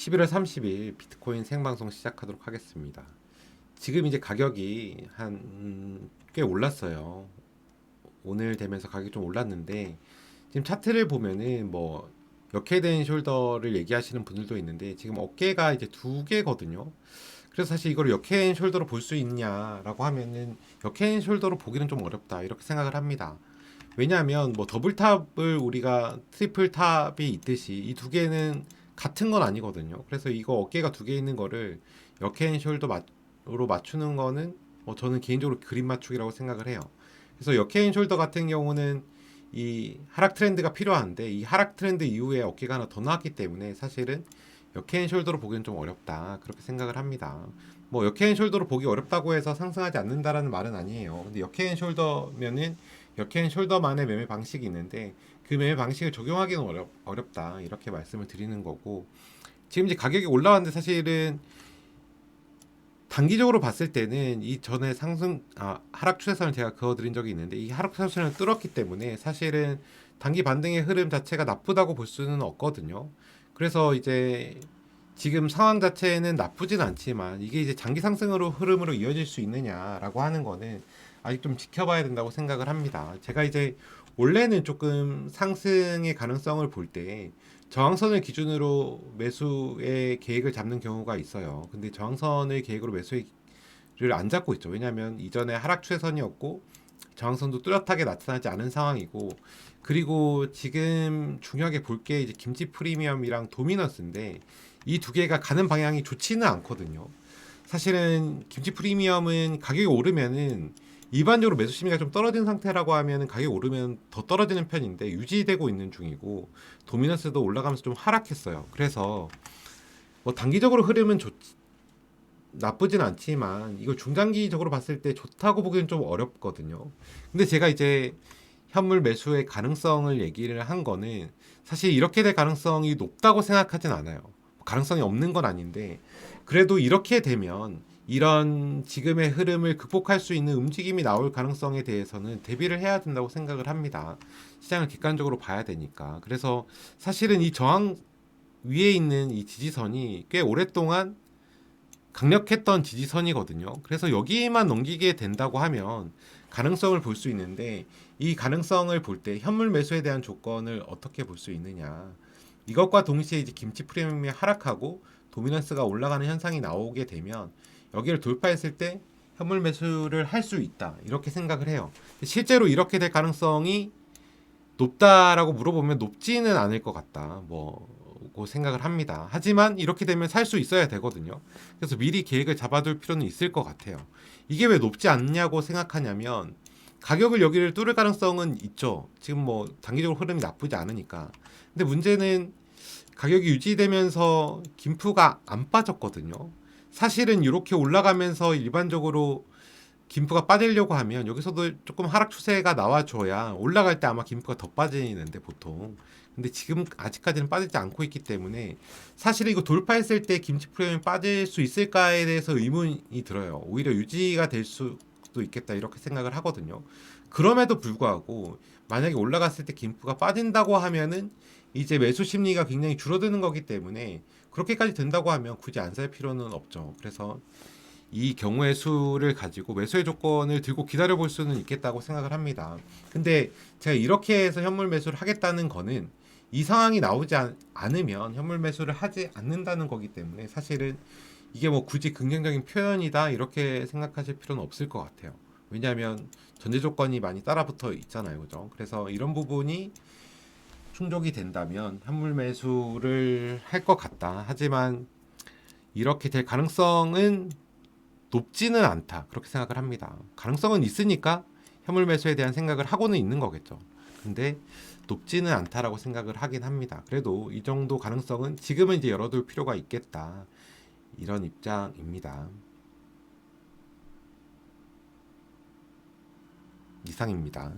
11월 30일 비트코인 생방송 시작하도록 하겠습니다. 지금 이제 가격이 꽤 올랐어요. 오늘 되면서 가격이 좀 올랐는데 지금 차트를 보면은 뭐 역헤드 숄더를 얘기하시는 분들도 있는데 지금 어깨가 이제 두 개거든요. 그래서 사실 이걸 역헤드 숄더로 볼 수 있냐라고 하면은 역헤드 숄더로 보기는 좀 어렵다 이렇게 생각을 합니다. 왜냐하면 뭐 더블탑을 우리가 트리플 탑이 있듯이 이 두 개는 같은 건 아니거든요. 그래서 이거 어깨가 두 개 있는 거를 역헤인숄더로 맞추는 거는 저는 개인적으로 그림 맞추기라고 생각을 해요. 그래서 역헤인숄더 같은 경우는 이 하락 트렌드가 필요한데 이 하락 트렌드 이후에 어깨가 하나 더 나왔기 때문에 사실은 역헤인숄더로 보기는 좀 어렵다 그렇게 생각을 합니다. 뭐 역헤인숄더로 보기 어렵다고 해서 상승하지 않는다라는 말은 아니에요. 근데 역헤인숄더면은 역행숄더만의 매매 방식이 있는데 그 매매 방식을 적용하기는 어렵다 이렇게 말씀을 드리는 거고, 지금 이제 가격이 올라왔는데 사실은 단기적으로 봤을 때는 이 전에 하락 추세선을 제가 그어드린 적이 있는데 이 하락 추세선을 뚫었기 때문에 사실은 단기 반등의 흐름 자체가 나쁘다고 볼 수는 없거든요. 그래서 이제 지금 상황 자체는 나쁘진 않지만 이게 이제 장기 상승으로 흐름으로 이어질 수 있느냐라고 하는 거는 아직 좀 지켜봐야 된다고 생각을 합니다. 제가 이제 원래는 조금 상승의 가능성을 볼 때 저항선을 기준으로 매수의 계획을 잡는 경우가 있어요. 근데 저항선을 계획으로 매수를 안 잡고 있죠. 왜냐하면 이전에 하락 추세선이었고 저항선도 뚜렷하게 나타나지 않은 상황이고, 그리고 지금 중요하게 볼 게 이제 김치 프리미엄이랑 도미너스인데 이 두 개가 가는 방향이 좋지는 않거든요. 사실은 김치 프리미엄은 가격이 오르면은 일반적으로 매수 심리가 좀 떨어진 상태라고 하면 가격이 오르면 더 떨어지는 편인데 유지되고 있는 중이고, 도미너스도 올라가면서 좀 하락했어요. 그래서 뭐 단기적으로 흐름은 나쁘진 않지만 이걸 중장기적으로 봤을 때 좋다고 보기는 좀 어렵거든요. 근데 제가 이제 현물 매수의 가능성을 얘기를 한 거는 사실 이렇게 될 가능성이 높다고 생각하진 않아요. 가능성이 없는 건 아닌데 그래도 이렇게 되면 이런 지금의 흐름을 극복할 수 있는 움직임이 나올 가능성에 대해서는 대비를 해야 된다고 생각을 합니다. 시장을 객관적으로 봐야 되니까. 그래서 사실은 이 저항 위에 있는 이 지지선이 꽤 오랫동안 강력했던 지지선이거든요. 그래서 여기만 넘기게 된다고 하면 가능성을 볼 수 있는데 이 가능성을 볼 때 현물 매수에 대한 조건을 어떻게 볼 수 있느냐. 이것과 동시에 이제 김치 프리미엄이 하락하고 도미넌스가 올라가는 현상이 나오게 되면 여기를 돌파했을 때 현물 매수를 할 수 있다 이렇게 생각을 해요. 실제로 이렇게 될 가능성이 높다라고 물어보면 높지는 않을 것 같다 고 생각을 합니다. 하지만 이렇게 되면 살 수 있어야 되거든요. 그래서 미리 계획을 잡아둘 필요는 있을 것 같아요. 이게 왜 높지 않냐고 생각하냐면 가격을 여기를 뚫을 가능성은 있죠. 지금 뭐 단기적으로 흐름이 나쁘지 않으니까. 근데 문제는 가격이 유지되면서 김프가 안 빠졌거든요. 사실은 이렇게 올라가면서 일반적으로 김프가 빠지려고 하면 여기서도 조금 하락 추세가 나와줘야 올라갈 때 아마 김프가 더 빠지는데 보통. 근데 지금 아직까지는 빠지지 않고 있기 때문에 사실 이거 돌파했을 때 김치 프레임이 빠질 수 있을까에 대해서 의문이 들어요. 오히려 유지가 될 수도 있겠다 이렇게 생각을 하거든요. 그럼에도 불구하고 만약에 올라갔을 때 김프가 빠진다고 하면은 이제 매수 심리가 굉장히 줄어드는 거기 때문에 그렇게까지 된다고 하면 굳이 안 살 필요는 없죠. 그래서 이 경우의 수를 가지고 매수의 조건을 들고 기다려 볼 수는 있겠다고 생각을 합니다. 근데 제가 이렇게 해서 현물 매수를 하겠다는 거는 이 상황이 나오지 않으면 현물 매수를 하지 않는다는 거기 때문에 사실은 이게 뭐 굳이 긍정적인 표현이다 이렇게 생각하실 필요는 없을 것 같아요. 왜냐하면 전제 조건이 많이 따라붙어 있잖아요. 그죠? 그래서 이런 부분이 충족이 된다면 현물 매수를 할 것 같다. 하지만 이렇게 될 가능성은 높지는 않다 그렇게 생각을 합니다. 가능성은 있으니까 현물 매수에 대한 생각을 하고는 있는 거겠죠. 근데 높지는 않다라고 생각을 하긴 합니다. 그래도 이 정도 가능성은 지금은 이제 열어둘 필요가 있겠다 이런 입장입니다. 이상입니다.